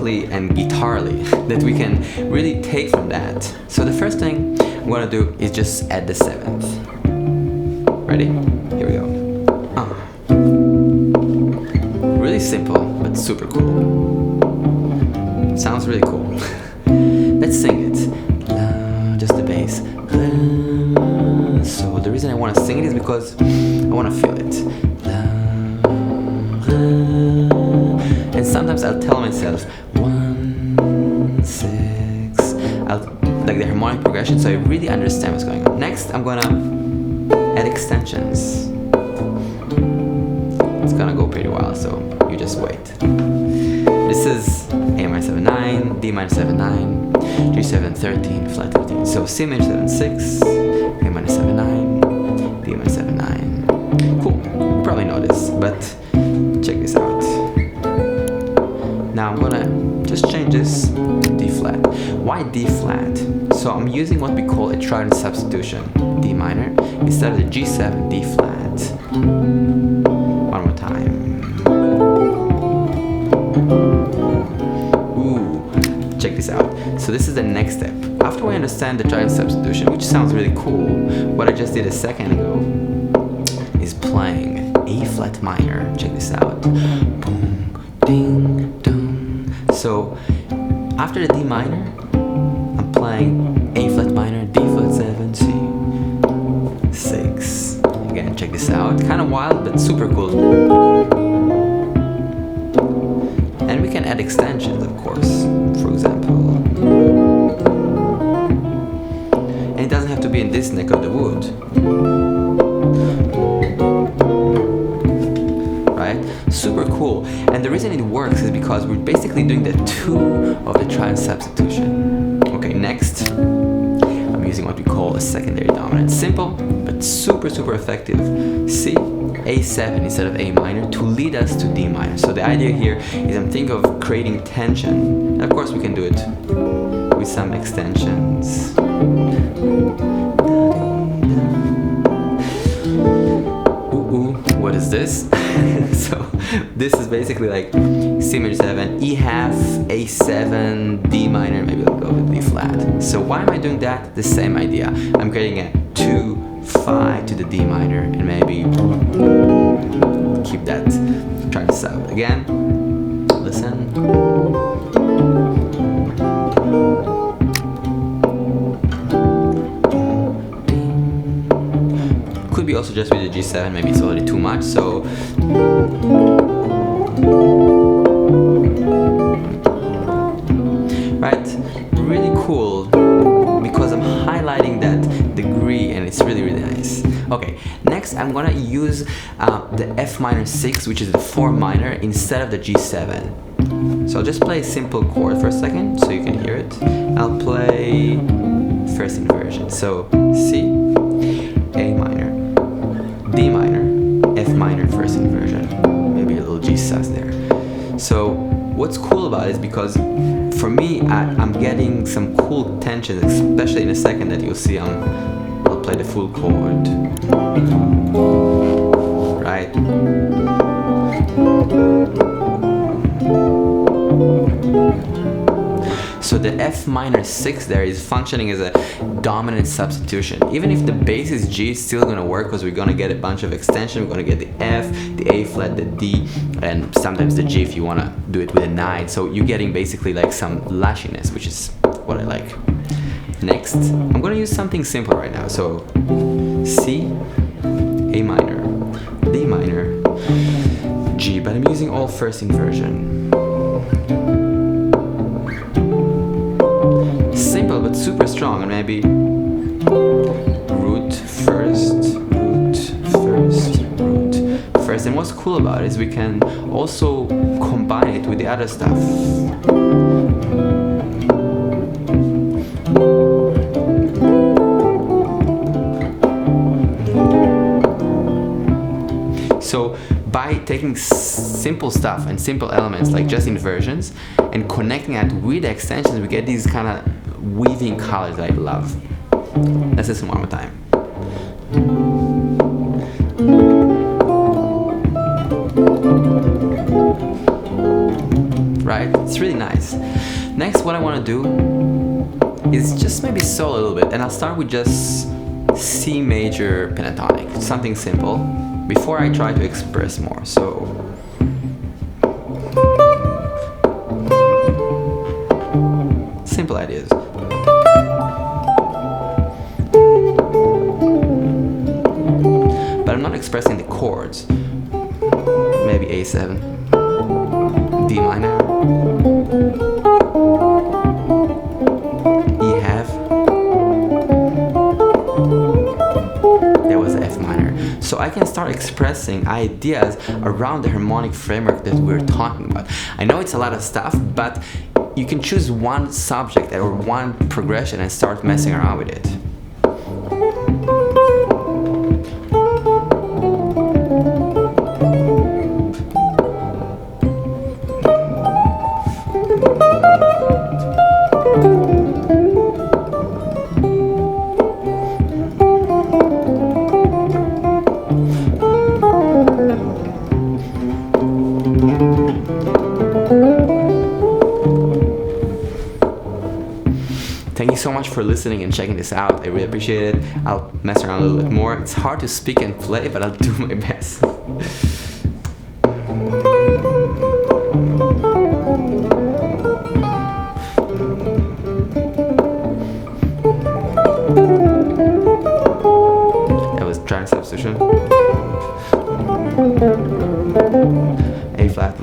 and guitarly that we can really take from that. So the first thing I'm gonna do is just add the 7th. Ready? Here we go. Really simple, but super cool. Sounds really cool. Let's sing it. Just the bass. So the reason I want to sing it is because I want to feel it. And sometimes I'll tell myself 1, 6. I'll like the harmonic progression, so I really understand what's going on. Next, I'm gonna add extensions. It's gonna go pretty well, so you just wait. This is A minor 7 9, D minor 7 9, G7 13, flat 13. So C major 7 6, A minor 7 9, D minor 7 9. Cool. You probably know this, but check this out. Now I'm gonna just change this to D flat. Why D flat? So I'm using what we call a TRITON substitution. D minor instead of the G7, D flat. One more time. Ooh, check this out. So this is the next step. After I understand the TRITON substitution, which sounds really cool, what I just did a second ago is playing A flat minor. Check this out. Boom, ding, dong. So after the D minor, I'm playing A flat minor, D flat 7, C, 6. Again, check this out. Kind of wild, but super cool. And we can add extensions, of course. For example. And it doesn't have to be in this neck of the wood. Right? Super cool. And the reason it works is because we're basically doing the 2 of the TRITON substitution. Okay, next. I'm using what we call a secondary dominant. Simple, but super effective. C, A7 instead of A minor to lead us to D minor. So the idea here is I'm thinking of creating tension. And of course we can do it with some extensions. Ooh, what is this? So this is basically like C major 7, E half, A7, D minor, maybe I'll go with D flat. So why am I doing that? The same idea. I'm creating a 2, 5 to the D minor and maybe keep that. Try this out again. Listen. Could be also just with the G7, maybe it's already too much, so right, really cool because I'm highlighting that degree and it's really nice. Okay, next I'm gonna use the F minor 6, which is the 4 minor instead of the G7. So I'll just play a simple chord for a second so you can hear it. I'll play first inversion. So C, A minor, D minor, F minor first inversion. Maybe a little G sus there. So what's cool about it is because for me, I'm getting some cool tensions, especially in a second that you'll see I'll play the full chord. Right? So the F minor 6 there is functioning as a dominant substitution. Even if the bass is G, it's still gonna work because we're gonna get a bunch of extension. We're gonna get the F, the A flat, the D, and sometimes the G if you wanna do it with a 9. So you're getting basically like some lashiness, which is what I like. Next, I'm gonna use something simple right now. So C, A minor, D minor, G, but I'm using all first inversion. Simple but super strong, and maybe root first, root first, root first. And what's cool about it is we can also combine it with the other stuff. So by taking simple stuff and simple elements like just inversions and connecting that with the extensions, we get these kind of weaving colors that I love. Let's listen one more time. right? It's really nice. Next, what I want to do is just maybe solo a little bit, and I'll start with just C major pentatonic, something simple, before I try to express more. So simple ideas. But I'm not expressing the chords. Maybe A7, D minor, E half. That was F minor. So I can start expressing ideas around the harmonic framework that we're talking about. I know it's a lot of stuff, but you can choose one subject or one progression and start messing around with it. Thank you so much for listening and checking this out. I really appreciate it. I'll mess around a little bit more. It's hard to speak and play, but I'll do my best. That was trying substitution. A flat.